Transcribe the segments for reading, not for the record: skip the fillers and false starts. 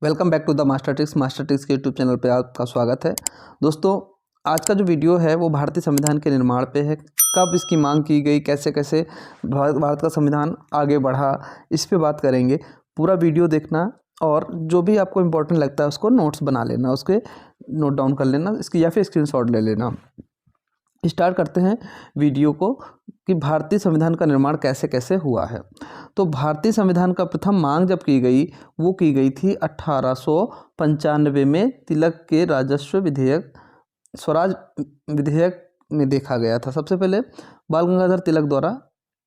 Welcome back to the master tricks के YouTube channel पे आपका स्वागत है। दोस्तों, आज का जो वीडियो है वो भारतीय संविधान के निर्माण पे है। कब इसकी मांग की गई, कैसे कैसे भारत का संविधान आगे बढ़ा, इस पे बात करेंगे। पूरा वीडियो देखना और जो भी आपको इम्पोर्टेंट लगता है उसको नोट्स बना लेना, उसके नोट डाउन कर लेना इसकी, या फिर स्क्रीनशॉट ले लेना। स्टार्ट करते हैं वीडियो को कि भारतीय संविधान का निर्माण कैसे कैसे हुआ है। तो भारतीय संविधान का प्रथम मांग जब की गई वो की गई थी 1895 में तिलक के राजस्व विधेयक, स्वराज विधेयक में देखा गया था। सबसे पहले बाल गंगाधर तिलक द्वारा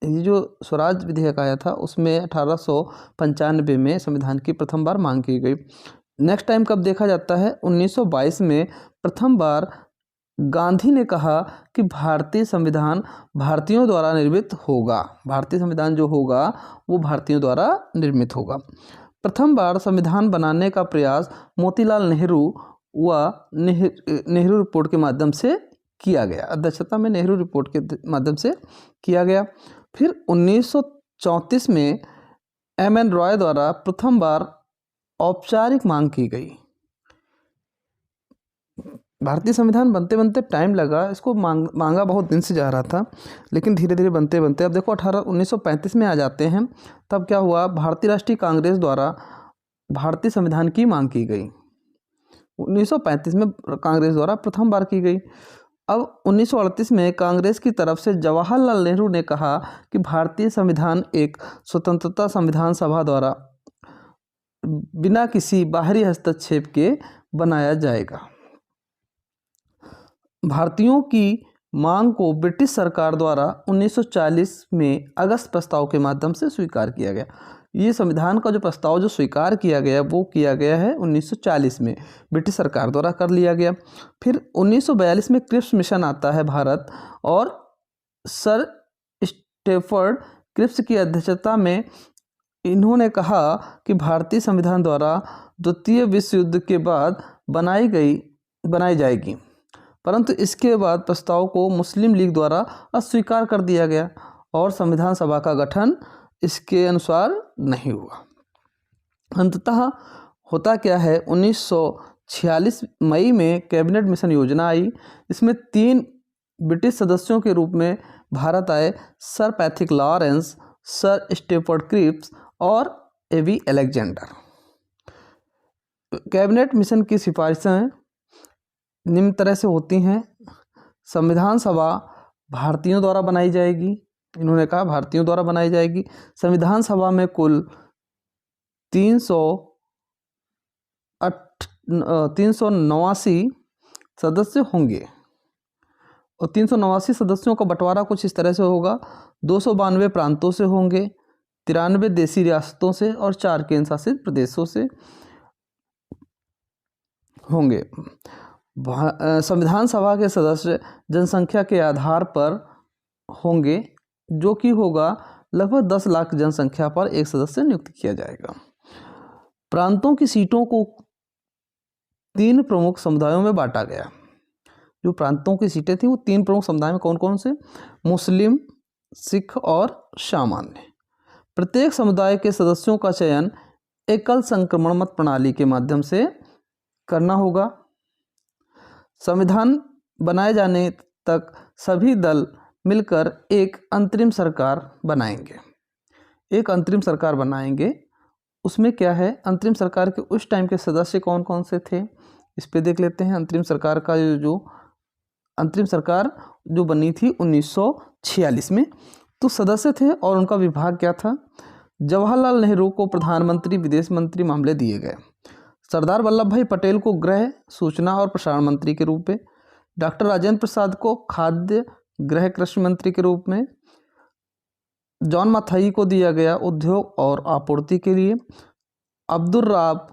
ये जो स्वराज विधेयक आया था उसमें 1895 में संविधान की प्रथम बार मांग की गई। नेक्स्ट टाइम कब देखा जाता है, 1922 में प्रथम बार गांधी ने कहा कि भारतीय संविधान भारतीयों द्वारा निर्मित होगा। भारतीय संविधान जो होगा वो भारतीयों द्वारा निर्मित होगा। प्रथम बार संविधान बनाने का प्रयास मोतीलाल नेहरू व नेहरू रिपोर्ट के माध्यम से किया गया, अध्यक्षता में नेहरू रिपोर्ट के माध्यम से किया गया। फिर 1934 में एम.एन. रॉय द्वारा प्रथम बार औपचारिक मांग की गई। भारतीय संविधान बनते बनते टाइम लगा, इसको मांगा बहुत दिन से जा रहा था, लेकिन धीरे धीरे बनते बनते अब देखो 1935 में आ जाते हैं। तब क्या हुआ, भारतीय राष्ट्रीय कांग्रेस द्वारा भारतीय संविधान की मांग की गई। 1935 में कांग्रेस द्वारा प्रथम बार की गई। अब 1938 में कांग्रेस की तरफ से जवाहरलाल नेहरू ने कहा कि भारतीय संविधान एक स्वतंत्रता संविधान सभा द्वारा बिना किसी बाहरी हस्तक्षेप के बनाया जाएगा। भारतीयों की मांग को ब्रिटिश सरकार द्वारा 1940 में अगस्त प्रस्ताव के माध्यम से स्वीकार किया गया। ये संविधान का जो प्रस्ताव जो स्वीकार किया गया वो किया गया है 1940 में, ब्रिटिश सरकार द्वारा कर लिया गया। फिर 1942 में क्रिप्स मिशन आता है भारत, और सर स्टेफर्ड क्रिप्स की अध्यक्षता में इन्होंने कहा कि भारतीय संविधान द्वारा द्वितीय विश्व युद्ध के बाद बनाई जाएगी, परंतु इसके बाद प्रस्ताव को मुस्लिम लीग द्वारा अस्वीकार कर दिया गया और संविधान सभा का गठन इसके अनुसार नहीं हुआ। अंततः होता क्या है, 1946 मई में कैबिनेट मिशन योजना आई। इसमें 3 ब्रिटिश सदस्यों के रूप में भारत आए, sir Pethick Lawrence, sir Stafford Cripps और ए.वी. अलेक्जेंडर। कैबिनेट मिशन की सिफारिशें निम्न तरह से होती हैं। संविधान सभा भारतीयों द्वारा बनाई जाएगी, इन्होंने कहा भारतीयों द्वारा बनाई जाएगी। संविधान सभा में कुल 389 सदस्य होंगे और 389 सदस्यों का बंटवारा कुछ इस तरह से होगा, 292 प्रांतों से होंगे, 93 देशी रियासतों से और 4 केंद्र शासित प्रदेशों से होंगे। संविधान सभा के सदस्य जनसंख्या के आधार पर होंगे, जो कि होगा लगभग 10 लाख जनसंख्या पर एक सदस्य नियुक्त किया जाएगा। प्रांतों की सीटों को 3 प्रमुख समुदायों में बांटा गया। जो प्रांतों की सीटें थी वो 3 प्रमुख समुदाय में कौन कौन से, मुस्लिम, सिख और सामान्य। प्रत्येक समुदाय के सदस्यों का चयन एकल संक्रमण मत प्रणाली के माध्यम से करना होगा। संविधान बनाए जाने तक सभी दल मिलकर एक अंतरिम सरकार बनाएंगे। एक अंतरिम सरकार बनाएंगे, उसमें क्या है, अंतरिम सरकार के उस टाइम के सदस्य कौन कौन से थे इस पे देख लेते हैं। अंतरिम सरकार का अंतरिम सरकार जो बनी थी 1946 में, तो सदस्य थे और उनका विभाग क्या था। जवाहरलाल नेहरू को प्रधानमंत्री विदेश मंत्री मामले दिए गए, सरदार वल्लभ भाई पटेल को गृह, सूचना और प्रसारण मंत्री के रूप में, डॉक्टर राजेंद्र प्रसाद को खाद्य, गृह, कृषि मंत्री के रूप में, जॉन मथाई को दिया गया उद्योग और आपूर्ति के लिए, अब्दुल राब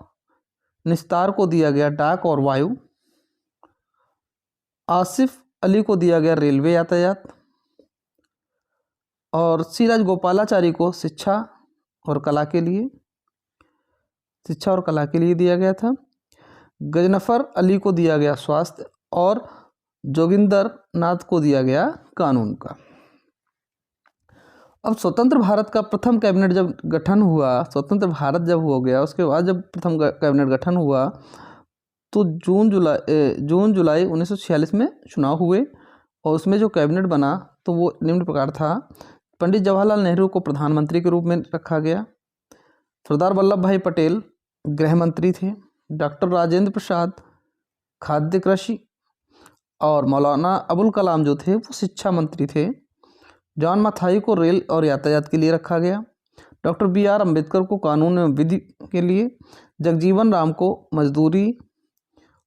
निस्तार को दिया गया डाक और वायु, आसिफ अली को दिया गया रेलवे यातायात, और सी राजगोपालाचारी को शिक्षा और कला के लिए दिया गया था। गजनफर अली को दिया गया स्वास्थ्य और जोगिंदर नाथ को दिया गया कानून का। अब स्वतंत्र भारत का प्रथम कैबिनेट जब गठन हुआ, स्वतंत्र भारत जब हो गया, उसके बाद जब प्रथम कैबिनेट गठन हुआ तो जून जुलाई 1946 में चुनाव हुए और उसमें जो कैबिनेट बना तो वो निम्न प्रकार था। पंडित जवाहरलाल नेहरू को प्रधानमंत्री के रूप में रखा गया, सरदार वल्लभ भाई पटेल गृह मंत्री थे, डॉक्टर राजेंद्र प्रसाद खाद्य कृषि और मौलाना अबुल कलाम जो थे वो शिक्षा मंत्री थे, जॉन मथाई को रेल और यातायात के लिए रखा गया, डॉक्टर BR अम्बेडकर को कानून एवं विधि के लिए, जगजीवन राम को मजदूरी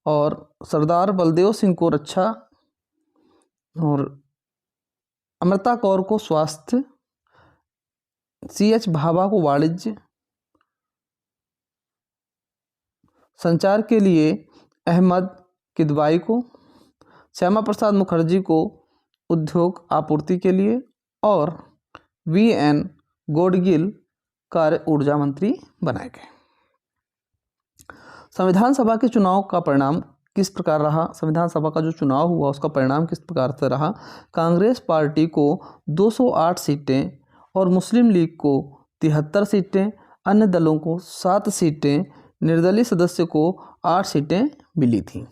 और सरदार बलदेव सिंह को रक्षा और अमृता कौर को स्वास्थ्य, CH भाभा को वाणिज्य, संचार के लिए अहमद किदवाई को, श्यामा प्रसाद मुखर्जी को उद्योग आपूर्ति के लिए और VN गॉडगिल कार्य ऊर्जा मंत्री बनाए गए। संविधान सभा के चुनाव का परिणाम किस प्रकार रहा? संविधान सभा का जो चुनाव हुआ उसका परिणाम किस प्रकार से रहा? कांग्रेस पार्टी को 208 सीटें और मुस्लिम लीग को 73 सीटें, अन्य दलों को 7 सीटें, निर्दलीय सदस्य को 8 सीटें मिली थीं।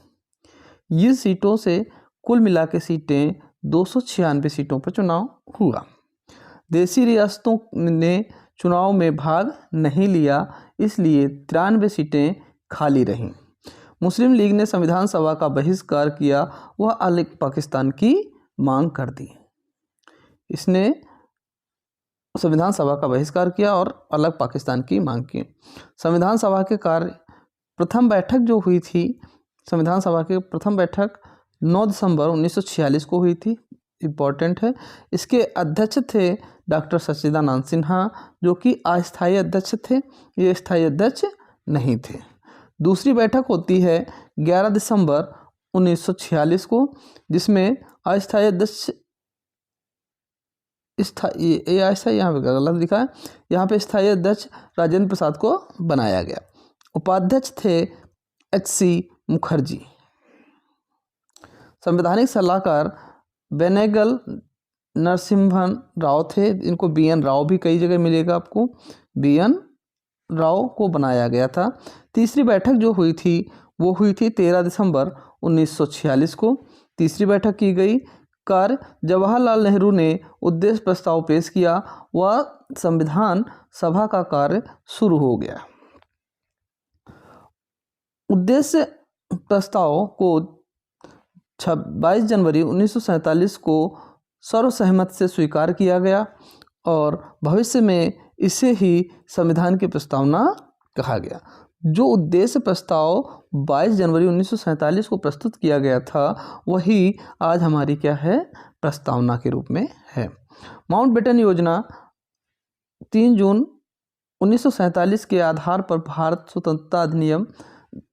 ये सीटों से कुल मिला के सीटें 296 सीटों पर चुनाव हुआ। देशी रियासतों ने चुनाव में भाग नहीं लिया, इसलिए 93 सीटें खाली रहीं। मुस्लिम लीग ने संविधान सभा का बहिष्कार किया, वह अलग पाकिस्तान की मांग कर दी। इसने संविधान सभा का बहिष्कार किया और अलग पाकिस्तान की मांग की। संविधान सभा के कार्य प्रथम बैठक जो हुई थी, संविधान सभा की प्रथम बैठक 9 दिसंबर 1946 को हुई थी, इम्पॉर्टेंट है। इसके अध्यक्ष थे डॉक्टर सच्चिदानंद सिन्हा, जो कि अस्थायी अध्यक्ष थे, ये स्थायी अध्यक्ष नहीं थे। दूसरी बैठक होती है 11 दिसंबर 1946 को, जिसमें अस्थायी अध्यक्ष यहाँ पे गलत लिखा है, यहाँ पे स्थायी अध्यक्ष राजेंद्र प्रसाद को बनाया गया। उपाध्यक्ष थे HC मुखर्जी। संवैधानिक सलाहकार बेनेगल नरसिम्हन राव थे, इनको BN राव भी कई जगह मिलेगा आपको, BN राव को बनाया गया था। तीसरी बैठक जो हुई थी वो हुई थी 13 दिसंबर 1946 को, तीसरी बैठक की गई। कार्य जवाहरलाल नेहरू ने उद्देश्य प्रस्ताव पेश किया, वह संविधान सभा का कार्य शुरू हो गया। उद्देश्य प्रस्ताव को 22 जनवरी 1947 को सर्वसहमति से स्वीकार किया गया और भविष्य में इसे ही संविधान की प्रस्तावना कहा गया। जो उद्देश्य प्रस्ताव 22 जनवरी 1947 को प्रस्तुत किया गया था, वही आज हमारी क्या है, प्रस्तावना के रूप में है। माउंटबेटन योजना 3 जून 1947 के आधार पर भारत स्वतंत्रता अधिनियम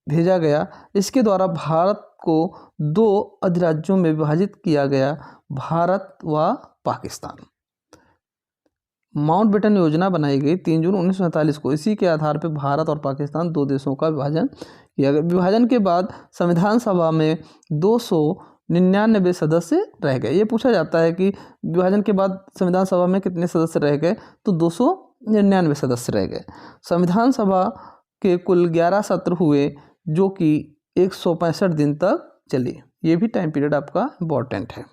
भेजा गया। इसके द्वारा भारत को 2 अधिराज्यों में विभाजित किया गया, भारत व पाकिस्तान। माउंटबेटन योजना बनाई गई 3 जून 1947 को। इसी के आधार पर भारत और पाकिस्तान 2 देशों का विभाजन किया गया। विभाजन के बाद संविधान सभा में 299 सदस्य रह गए। ये पूछा जाता है कि विभाजन के बाद संविधान सभा में कितने सदस्य रह गए, तो 299 सदस्य रह गए। संविधान सभा के कुल 11 सत्र हुए, जो कि 165 दिन तक चले। ये भी टाइम पीरियड आपका इम्पॉर्टेंट है।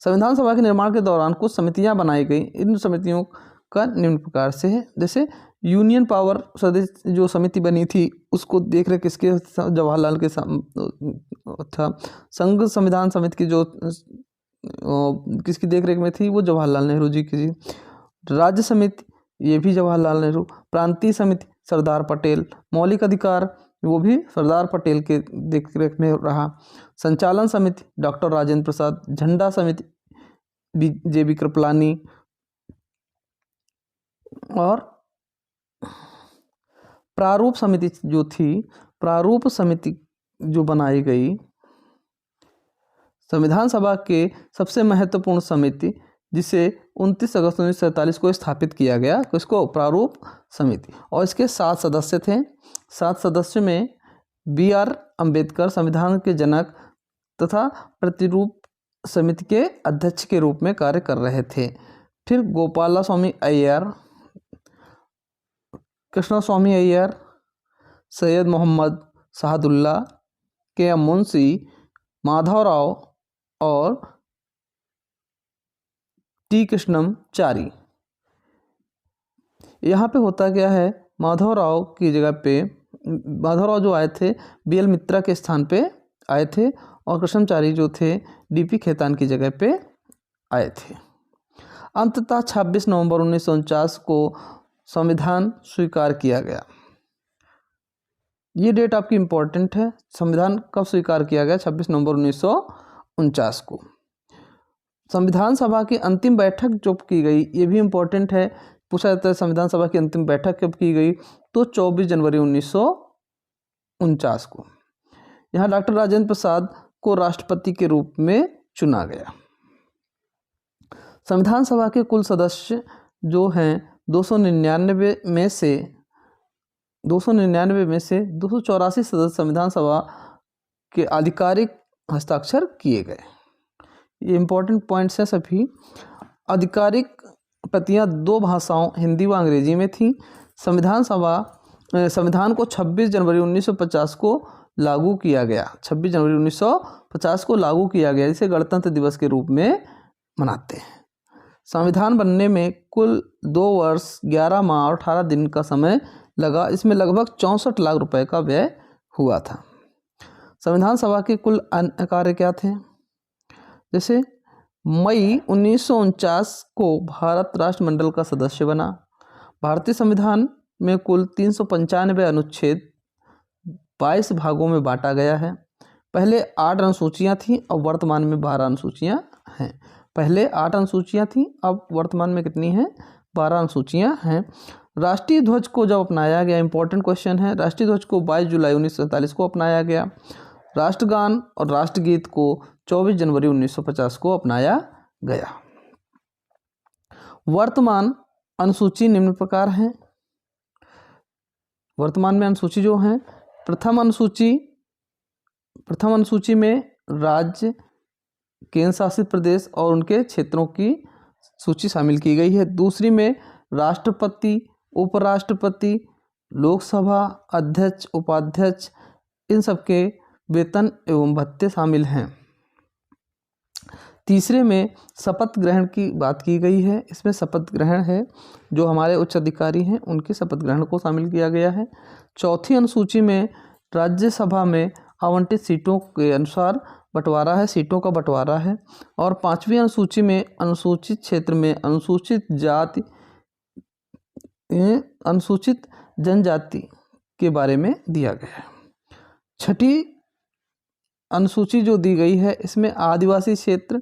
संविधान सभा के निर्माण के दौरान कुछ समितियां बनाई गई। इन समितियों का निम्न प्रकार से है, जैसे यूनियन पावर सदस्य जो समिति बनी थी उसको देख रहे किसके, जवाहरलाल के अच्छा, संघ संविधान समिति की जो किसकी देखरेख में थी, वो जवाहरलाल नेहरू जी की। राज्य समिति, ये भी जवाहरलाल नेहरू। प्रांतीय समिति सरदार पटेल। मौलिक अधिकार, वो भी सरदार पटेल के देखरेख में रहा। संचालन समिति डॉक्टर राजेंद्र प्रसाद। झंडा समिति JB कृपलानी। और प्रारूप समिति जो थी, प्रारूप समिति जो बनाई गई, संविधान सभा के सबसे महत्वपूर्ण समिति, जिसे 29 अगस्त 1947 को स्थापित किया गया, किसको, प्रारूप समिति। और इसके 7 सदस्य थे। 7 सदस्यों में BR अम्बेडकर संविधान के जनक तथा प्रतिरूप समिति के अध्यक्ष के रूप में कार्य कर रहे थे। फिर गोपाला स्वामी अय्यर, कृष्णा स्वामी अय्यर, सैयद मोहम्मद शहादुल्ला, के एम मुंशी, माधवराव और टी कृष्णमचारी। यहाँ पे होता क्या है, माधवराव की जगह पे, माधवराव जो आए थे बीएल मित्रा के स्थान पे आए थे और कृष्णमचारी जो थे डीपी खेतान की जगह पे आए थे। अंततः 26 नवंबर 1949 को संविधान स्वीकार किया गया। ये डेट आपकी इम्पोर्टेंट है, संविधान कब स्वीकार किया गया, 26 नवंबर 1949 को। संविधान सभा की अंतिम बैठक जो की गई, ये भी इम्पोर्टेंट है, पूछा जाता है संविधान सभा की अंतिम बैठक कब की गई, तो 24 जनवरी 1949 को। यहाँ डॉक्टर राजेंद्र प्रसाद को राष्ट्रपति के रूप में चुना गया। संविधान सभा के कुल सदस्य जो हैं 299 में से 284 सदस्य संविधान सभा के आधिकारिक हस्ताक्षर किए गए। ये इंपॉर्टेंट पॉइंट्स हैं सभी। आधिकारिक प्रतियां 2 भाषाओं हिंदी व अंग्रेजी में थीं। संविधान को 26 जनवरी 1950 को लागू किया गया। 26 जनवरी 1950 को लागू किया गया, इसे गणतंत्र दिवस के रूप में मनाते हैं। संविधान बनने में कुल 2 वर्ष 11 माह और 18 दिन का समय लगा। इसमें लगभग 64 लाख रुपए का व्यय हुआ था। संविधान सभा के कुल अन्य कार्य क्या थे, जैसे मई 1949 को भारत राष्ट्रमंडल का सदस्य बना। भारतीय संविधान में कुल 395 अनुच्छेद 22 भागों में बांटा गया है। पहले 8 अनुसूचियाँ थीं, अब वर्तमान में 12 अनुसूचियाँ हैं। पहले 8 अनुसूचियाँ थीं, अब वर्तमान में कितनी हैं, 12 अनुसूचियाँ हैं। राष्ट्रीय ध्वज को जब अपनाया गया, इंपॉर्टेंट क्वेश्चन है, राष्ट्रीय ध्वज को 22 जुलाई 1947 को अपनाया गया। राष्ट्रगान और राष्ट्रगीत को 24 जनवरी 1950 को अपनाया गया। वर्तमान अनुसूची निम्न प्रकार है। वर्तमान में अनुसूची जो है, प्रथम अनुसूची में राज्य, केंद्र शासित प्रदेश और उनके क्षेत्रों की सूची शामिल की गई है। दूसरी में राष्ट्रपति, उपराष्ट्रपति, लोकसभा अध्यक्ष, उपाध्यक्ष, इन सबके वेतन एवं भत्ते शामिल हैं। तीसरे में शपथ ग्रहण की बात की गई है। इसमें शपथ ग्रहण है, जो हमारे उच्च अधिकारी हैं उनके शपथ ग्रहण को शामिल किया गया है। चौथी अनुसूची में राज्यसभा में आवंटित सीटों के अनुसार बंटवारा है, सीटों का बंटवारा है। और 5वीं अनुसूची में अनुसूचित क्षेत्र में अनुसूचित जाति, अनुसूचित जनजाति के बारे में दिया गया है। छठी अनुसूची जो दी गई है, इसमें आदिवासी क्षेत्र,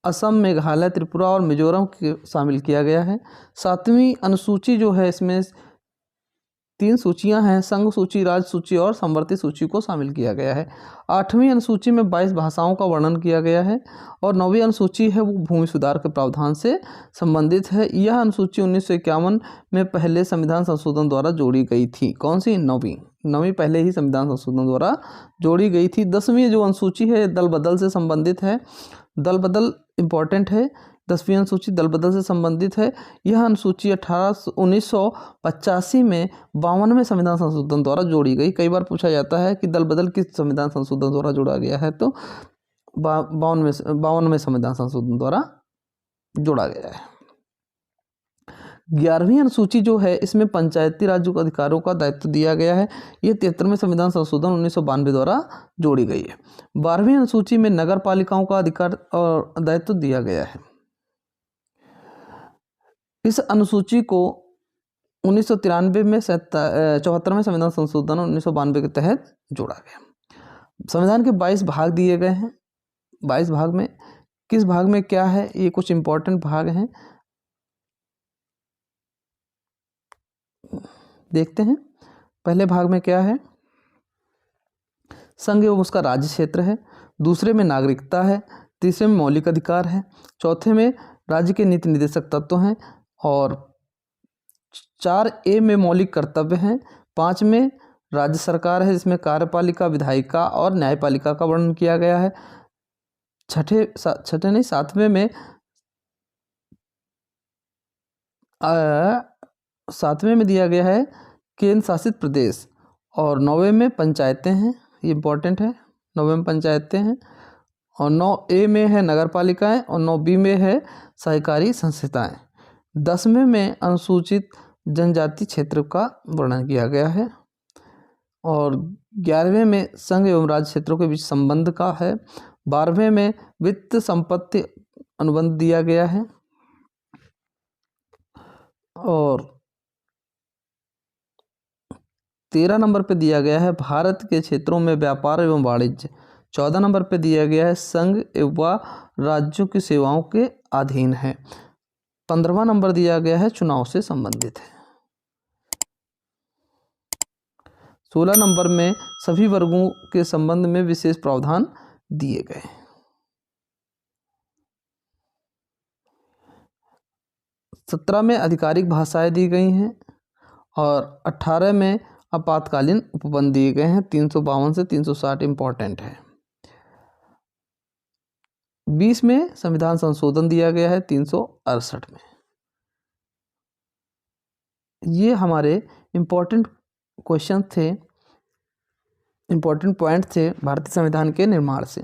असम, मेघालय, त्रिपुरा और मिजोरम के शामिल किया गया है। 7वीं अनुसूची जो है, इसमें 3 सूचियां हैं, संघ सूची, राज्य सूची और संवर्ती सूची को शामिल किया गया है। 8वीं अनुसूची में 22 भाषाओं का वर्णन किया गया है। और 9वीं अनुसूची है, वो भूमि सुधार के प्रावधान से संबंधित है। यह अनुसूची 1951 में पहले संविधान संशोधन द्वारा जोड़ी गई थी। कौन सी? 9वीं पहले ही संविधान संशोधन द्वारा जोड़ी गई थी। 10वीं जो अनुसूची है, दल बदल से संबंधित है। दल बदल इंपॉर्टेंट है। 10वीं अनुसूची दल बदल से संबंधित है। यह अनुसूची 1985 में 52वें संविधान संशोधन द्वारा जोड़ी गई। कई बार पूछा जाता है कि दल बदल किस संविधान संशोधन द्वारा जोड़ा गया है, तो 52वें संविधान संशोधन द्वारा जोड़ा गया है। 11वीं अनुसूची जो है, इसमें पंचायती राज अधिकारों का दायित्व दिया गया है। ये 73वें संविधान संशोधन 1992 द्वारा जोड़ी गई है। 12वीं अनुसूची में नगर पालिकाओं का अधिकार और दायित्व दिया गया है। इस अनुसूची को 1993 में 74वें संविधान संशोधन 1992 के तहत जोड़ा गया। संविधान के 22 भाग दिए गए हैं। 22 भाग में किस भाग में क्या है, ये कुछ इंपॉर्टेंट भाग हैं, देखते हैं। पहले भाग में क्या है, संघ एवं उसका राज्य क्षेत्र है। दूसरे में नागरिकता है। तीसरे में मौलिक अधिकार है। चौथे में राज्य के नीति निर्देशक तत्व हैं। और 4A में मौलिक कर्तव्य हैं। 5 में राज्य सरकार है, जिसमें कार्यपालिका, विधायिका और न्यायपालिका का वर्णन किया गया है। 7वें में 7वें में दिया गया है केंद्र शासित प्रदेश, और 9वें में पंचायतें हैं, ये इम्पोर्टेंट है। 9वें में पंचायतें हैं, और 9A में है नगर पालिकाएँ, और 9B में है सहकारी संस्थाएँ। 10वें में अनुसूचित जनजाति क्षेत्र का वर्णन किया गया है, और 11वें में संघ एवं राज्य क्षेत्रों के बीच संबंध का है। 12वें में वित्त संपत्ति अनुबंध दिया गया है, और 13 नंबर पे दिया गया है भारत के क्षेत्रों में व्यापार एवं वाणिज्य। 14 नंबर पे दिया गया है संघ एवं राज्यों की सेवाओं के अधीन है। 15वां नंबर दिया गया है चुनाव से संबंधित है। 16 नंबर में सभी वर्गों के संबंध में विशेष प्रावधान दिए गए। 17 में आधिकारिक भाषाएं दी गई हैं, और 18 में आपातकालीन उपबंध दिए गए हैं। 352 से 360 इम्पोर्टेंट है। 20 में संविधान संशोधन दिया गया है 368 में। ये हमारे इम्पोर्टेंट क्वेश्चन थे, इम्पोर्टेंट पॉइंट थे भारतीय संविधान के निर्माण से।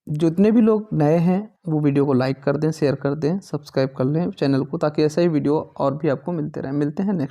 जितने भी लोग नए हैं वो वीडियो को लाइक कर दें, शेयर कर दें, सब्सक्राइब कर लें चैनल को, ताकि ऐसा ही वीडियो और भी आपको मिलते रहें। मिलते हैं नेक्स्ट।